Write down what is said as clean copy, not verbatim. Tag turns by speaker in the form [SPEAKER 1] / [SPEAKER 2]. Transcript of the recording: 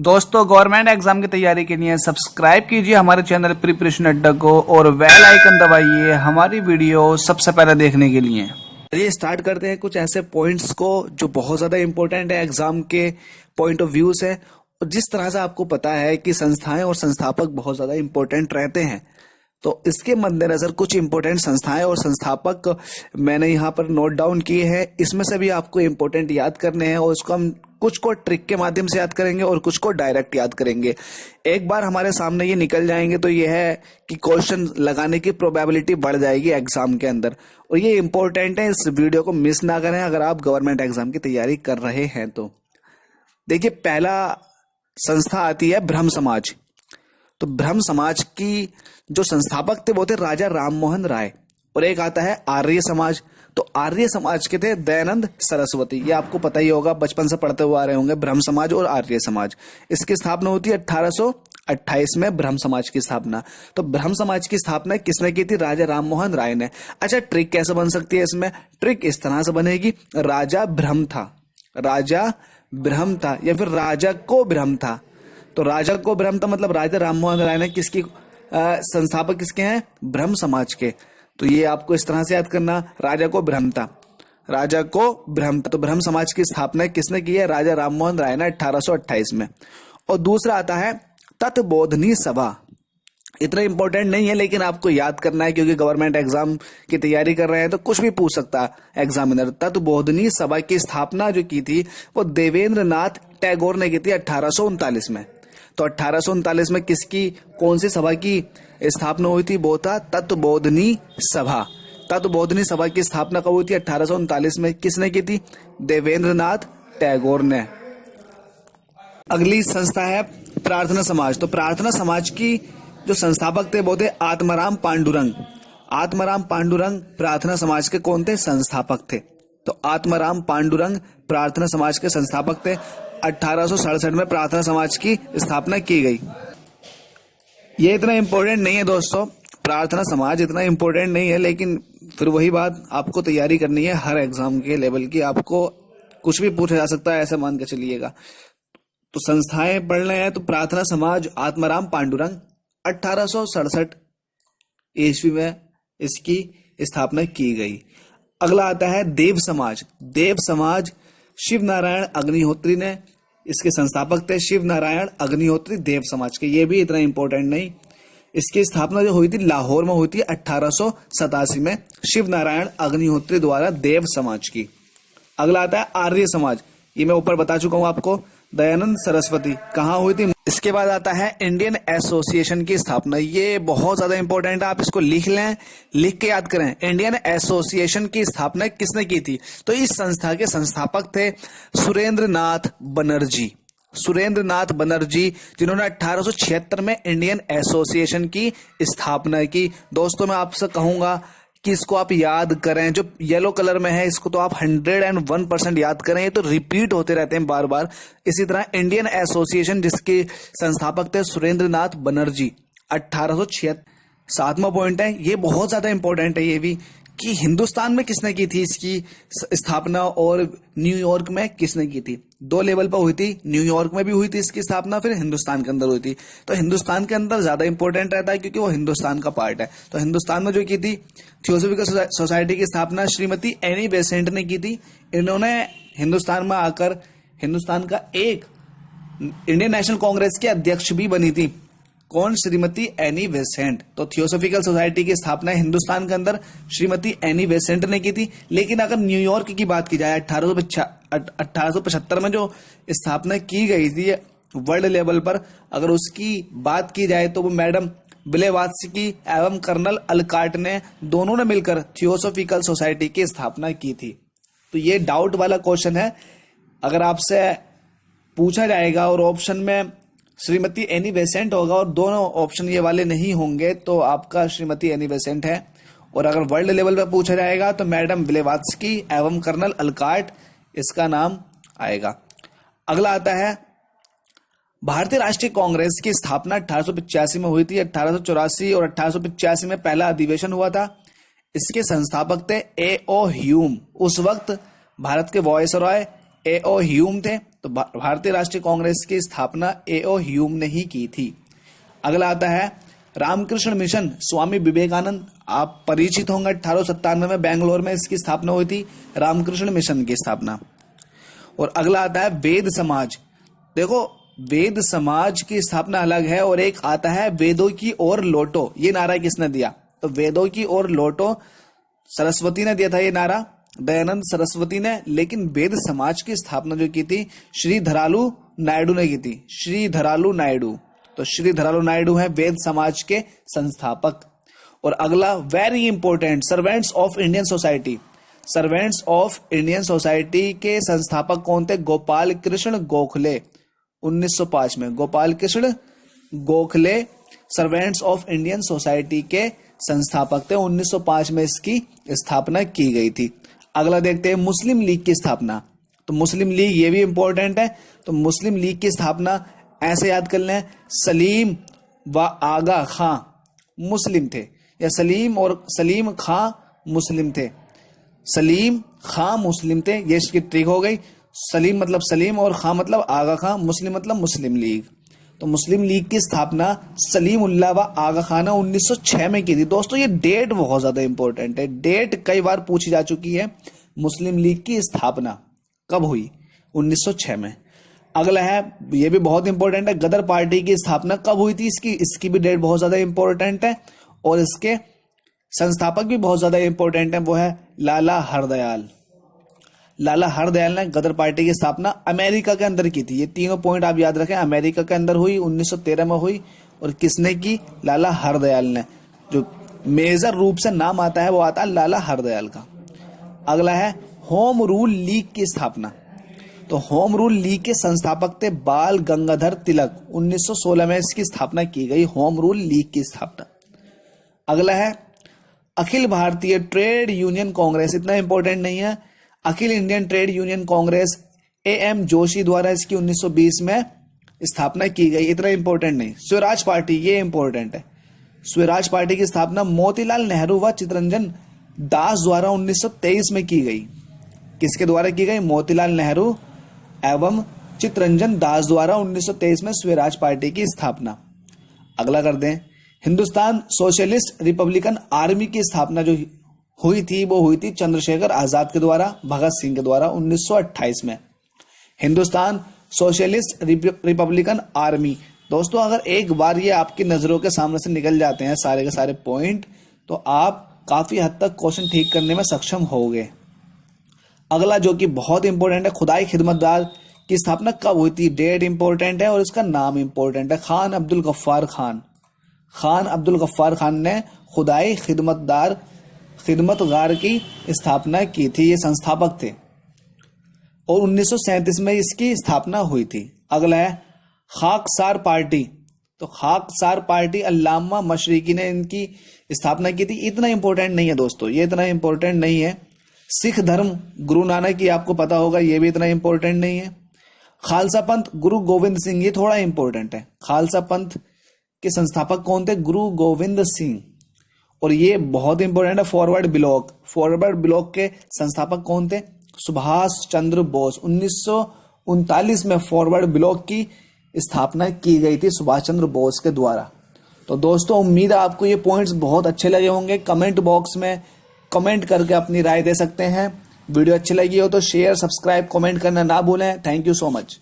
[SPEAKER 1] दोस्तों, government exam की तैयारी के लिए सब्सक्राइब कीजिए हमारे चैनल प्रिपरेशन अड्डा को और बेल आइकन दबाइए हमारी वीडियो सबसे पहले देखने के लिए। चलिए स्टार्ट करते हैं कुछ ऐसे पॉइंट्स को जो बहुत ज़्यादा इंपॉर्टेंट है एग्जाम के पॉइंट ऑफ व्यू से। और जिस तरह से आपको पता है कि संस्थाएं और संस्थापक बहुत ज़्यादा इंपॉर्टेंट रहते हैं, तो इसके मद्देनजर कुछ इंपॉर्टेंट संस्थाएं और संस्थापक मैंने यहाँ पर नोट डाउन किए हैं। इसमें से भी आपको इंपॉर्टेंट याद करने हैं और उसको हम कुछ को ट्रिक के माध्यम से याद करेंगे और कुछ को डायरेक्ट याद करेंगे। एक बार हमारे सामने ये निकल जाएंगे तो ये है कि क्वेश्चन लगाने की प्रोबेबिलिटी बढ़ जाएगी एग्जाम के अंदर। और ये इंपॉर्टेंट है, इस वीडियो को मिस ना करें अगर आप गवर्नमेंट एग्जाम की तैयारी कर रहे हैं तो। देखिए, पहला संस्था आती है ब्रह्म समाज। तो ब्रह्म समाज की जो संस्थापक थे वो थे राजा राम मोहन राय। और एक आता है आर्य समाज। तो आर्य समाज के थे दयानंद सरस्वती। ये आपको पता ही होगा, बचपन से पढ़ते हुए आ रहे होंगे, ब्रह्म समाज और आर्य समाज। इसकी स्थापना होती है 1828 में, ब्रह्म समाज की स्थापना। तो ब्रह्म समाज की स्थापना किसने की थी? राजा राम मोहन राय ने। अच्छा, ट्रिक कैसे बन सकती है इसमें? ट्रिक इस तरह से बनेगी, राजा ब्रह्म था, राजा ब्रह्म था या फिर राजा को ब्रह्म था। तो राजा को ब्रह्म था मतलब राजा राम मोहन राय ने किसकी संस्थापक किसके हैं? ब्रह्म समाज के। तो ये आपको इस तरह से याद करना, राजा को ब्रह्म था, राजा को ब्रह्म था। तो ब्रह्म समाज की स्थापना किसने की है? राजा राम मोहन राय ने 1828 में। और दूसरा आता है तत्बोधनी सभा। इतना इंपॉर्टेंट नहीं है लेकिन आपको याद करना है क्योंकि गवर्नमेंट एग्जाम की तैयारी कर रहे हैं तो कुछ भी पूछ सकता है एग्जामिनर। तत्बोधनी सभा की स्थापना जो की थी वो देवेंद्र नाथ टैगोर ने की थी 1839 में। तो 1839 में किसकी, कौन सी सभा की स्थापना हुई थी? वो था तत्बोधनी सभा। तत्बोधनी सभा की स्थापना कब हुई थी? 1839 में। किसने की थी? देवेंद्र नाथ टैगोर ने। अगली संस्था है प्रार्थना समाज। तो प्रार्थना समाज की जो संस्थापक थे वो थे आत्माराम पांडुरंग। आत्माराम पांडुरंग प्रार्थना समाज के कौन थे? संस्थापक थे। तो आत्माराम पांडुरंग प्रार्थना समाज के संस्थापक थे। 1867 में प्रार्थना समाज की स्थापना की गई। ये इतना इंपॉर्टेंट नहीं है दोस्तों, प्रार्थना समाज इतना इंपॉर्टेंट नहीं है, लेकिन फिर वही बात, आपको तैयारी करनी है हर एग्जाम के लेवल की, आपको कुछ भी पूछा जा सकता है ऐसा मान के चलिएगा। तो संस्थाएं पढ़ रहे हैं तो प्रार्थना समाज आत्माराम पांडुरंग 1867 ईस्वी में इसकी स्थापना की गई। अगला आता है देव समाज। देव समाज शिव नारायण अग्निहोत्री ने इसके संस्थापक थे, शिव नारायण अग्निहोत्री देव समाज के। ये भी इतना इंपॉर्टेंट नहीं। इसकी स्थापना जो हुई थी लाहौर में हुई थी 1887 में, शिव नारायण अग्निहोत्री द्वारा देव समाज की। अगला आता है आर्य समाज। ये मैं ऊपर बता चुका हूं आपको, दयानंद सरस्वती। कहाँ हुई थी? इसके बाद आता है इंडियन एसोसिएशन की स्थापना। ये बहुत ज्यादा इंपॉर्टेंट है, आप इसको लिख लें, लिख के याद करें। इंडियन एसोसिएशन की स्थापना किसने की थी? तो इस संस्था के संस्थापक थे सुरेंद्र नाथ बनर्जी। सुरेंद्र नाथ बनर्जी, जिन्होंने 1876 में इंडियन एसोसिएशन की स्थापना की। दोस्तों, मैं आपसे कहूंगा कि इसको आप याद करें, जो येलो कलर में है इसको तो आप 101% याद करें, ये तो रिपीट होते रहते हैं बार बार। इसी तरह इंडियन एसोसिएशन जिसके संस्थापक थे सुरेंद्र नाथ बनर्जी 1876। 7वां पॉइंट है, ये बहुत ज्यादा इंपॉर्टेंट है ये भी, कि हिंदुस्तान में किसने की थी इसकी स्थापना और न्यूयॉर्क में किसने की थी? 2 लेवल पर हुई थी, न्यूयॉर्क में भी हुई थी इसकी स्थापना, फिर हिंदुस्तान के अंदर हुई थी। तो हिंदुस्तान के अंदर ज्यादा इंपॉर्टेंट रहता है क्योंकि वो हिंदुस्तान का पार्ट है। तो हिंदुस्तान में जो की थी, थियोसॉफिकल सोसाइटी की स्थापना श्रीमती एनी बेसेंट ने की थी। इन्होंने हिंदुस्तान में आकर हिंदुस्तान का एक इंडियन नेशनल कांग्रेस के अध्यक्ष भी बनी थी। कौन? Shrimati Annie Besant. तो थियोसॉफिकल सोसाइटी की स्थापना हिंदुस्तान के अंदर श्रीमती एनी बेसेंट ने की थी। लेकिन अगर न्यूयॉर्क की बात की जाए 1875 में जो स्थापना की गई थी वर्ल्ड लेवल पर, अगर उसकी बात की जाए तो वो मैडम ब्लेवात्स्की एवं कर्नल अलकाट ने दोनों ने मिलकर थियोसॉफिकल सोसाइटी की स्थापना की थी। तो ये डाउट वाला क्वेश्चन है, अगर आपसे पूछा जाएगा और ऑप्शन में श्रीमती एनी बेसेंट होगा और दोनों ऑप्शन ये वाले नहीं होंगे तो आपका श्रीमती एनी बेसेंट है। और अगर वर्ल्ड लेवल पर पूछा जाएगा तो मैडम ब्लेवात्स्की एवं कर्नल अलकाट इसका नाम आएगा। अगला आता है भारतीय राष्ट्रीय कांग्रेस की स्थापना 1885 में हुई थी। 1884 और 1885 में पहला अधिवेशन हुआ था। इसके संस्थापक थे ए ओ ह्यूम। उस वक्त भारत के वॉयसरॉय ए ओ ह्यूम थे। तो भारतीय राष्ट्रीय कांग्रेस की स्थापना A.O. ह्यूम ने ही की थी। अगला आता है रामकृष्ण मिशन, स्वामी विवेकानंद। आप परिचित होंगे, 1897 में बेंगलोर में इसकी स्थापना हुई थी, रामकृष्ण मिशन की स्थापना। और अगला आता है वेद समाज। देखो, वेद समाज की स्थापना अलग है, और एक आता है वेदों की ओर लौटो। ये नारा किसने दिया? तो वेदों की ओर लौटो सरस्वती ने दिया था ये नारा, दयानंद सरस्वती ने। लेकिन वेद समाज की स्थापना जो की थी श्रीधरालु नायडू ने की थी, श्रीधरालु नायडू। तो श्रीधरालु नायडू हैं वेद समाज के संस्थापक। और अगला very important, servants of Indian society. Servants of Indian society के संस्थापक कौन थे? गोपाल कृष्ण गोखले। 1905 में Gopal Krishna Gokhale servants of Indian society के संस्थापक थे। 1905 में इसकी स्थापना की गई थी। अगला देखते हैं मुस्लिम लीग की स्थापना। तो मुस्लिम लीग ये भी इंपॉर्टेंट है। तो मुस्लिम लीग की स्थापना ऐसे याद कर लें, सलीम व आगा खां मुस्लिम थे, या सलीम खां मुस्लिम थे। सलीम खां मुस्लिम थे, ये इसकी ट्रिक हो गई। सलीम मतलब सलीम और खां मतलब आगा खां, मुस्लिम मतलब मुस्लिम लीग। तो मुस्लिम लीग की स्थापना सलीम उल्लाह व आगा खां ने 1906 में की थी। दोस्तों ये डेट बहुत ज्यादा इंपॉर्टेंट है, डेट कई बार पूछी जा चुकी है। मुस्लिम लीग की स्थापना कब हुई? 1906 में। अगला है, ये भी बहुत इंपॉर्टेंट है, गदर पार्टी की स्थापना कब हुई थी? इसकी भी डेट बहुत ज्यादा इंपॉर्टेंट है, और इसके संस्थापक भी बहुत ज्यादा इंपॉर्टेंट है, वो है लाला हरदयाल। लाला हरदयाल ने गदर पार्टी की स्थापना अमेरिका के अंदर की थी। ये तीनों पॉइंट आप याद रखें, अमेरिका के अंदर हुई, 1913 में हुई। और किसने की? लाला हरदयाल ने। जो मेजर रूप से नाम आता है वो आता है लाला हरदयाल का। अगला है होम रूल लीग की स्थापना। तो होम रूल लीग के संस्थापक थे बाल गंगाधर तिलक। 1916 में इसकी स्थापना की गई, होम रूल लीग की स्थापना। अगला है अखिल भारतीय ट्रेड यूनियन कांग्रेस। इतना इंपॉर्टेंट नहीं है। अखिल Indian trade union Congress A.M. Joshi द्वारा इसकी 1920 में स्थापना की गई, इतना इंपॉर्टेंट नहीं। स्वराज पार्टी, ये इंपॉर्टेंट है। स्वराज पार्टी की स्थापना मोतीलाल नेहरू व चित्तरंजन दास द्वारा 1923 में की गई। किसके द्वारा की गई? मोतीलाल नेहरू एवं चित्तरंजन दास द्वारा 1923 में स्वराज पार्टी की स्थापना। अगला कर दें, हिंदुस्तान सोशलिस्ट रिपब्लिकन आर्मी की स्थापना जो हुई थी वो हुई थी चंद्रशेखर आजाद के द्वारा, भगत सिंह के द्वारा 1928 में। Hindustan socialist Republican army. दोस्तों अगर एक बार ये आपकी नजरों के सामने से निकल जाते हैं सारे के सारे पॉइंट, तो आप काफी हद तक क्वेश्चन ठीक करने में सक्षम होंगे। अगला जो कि बहुत इंपॉर्टेंट है, खुदाई खिदमतगार की स्थापना कब हुई थी? डेट इंपॉर्टेंट है और इसका नाम इंपॉर्टेंट है। खान अब्दुल गफ्फार खान। खान अब्दुल गफ्फार खान ने खुदाई खिदमतगार की स्थापना की थी, ये संस्थापक थे, और 1937 में इसकी स्थापना हुई थी। अगला है खाकसार पार्टी। तो खाकसार पार्टी अल्लामा मशरिकी ने इनकी स्थापना की थी। इतना इंपॉर्टेंट नहीं है दोस्तों, ये इतना इंपॉर्टेंट नहीं है। सिख धर्म गुरु नानक की आपको पता होगा, ये भी इतना इंपॉर्टेंट नहीं है। खालसा पंथ गुरु गोविंद सिंह, ये थोड़ा इंपॉर्टेंट है। खालसा पंथ के संस्थापक कौन थे? गुरु गोविंद सिंह। और ये बहुत इंपॉर्टेंट है, फॉरवर्ड ब्लॉक के संस्थापक कौन थे? सुभाष चंद्र बोस। 1939 में फॉरवर्ड ब्लॉक की स्थापना की गई थी सुभाष चंद्र बोस के द्वारा। तो दोस्तों उम्मीद है आपको ये पॉइंट्स बहुत अच्छे लगे होंगे। कमेंट बॉक्स में कमेंट करके अपनी राय दे सकते हैं। वीडियो अच्छी लगी हो तो शेयर, सब्सक्राइब, कमेंट करना ना भूलें। Thank you so much.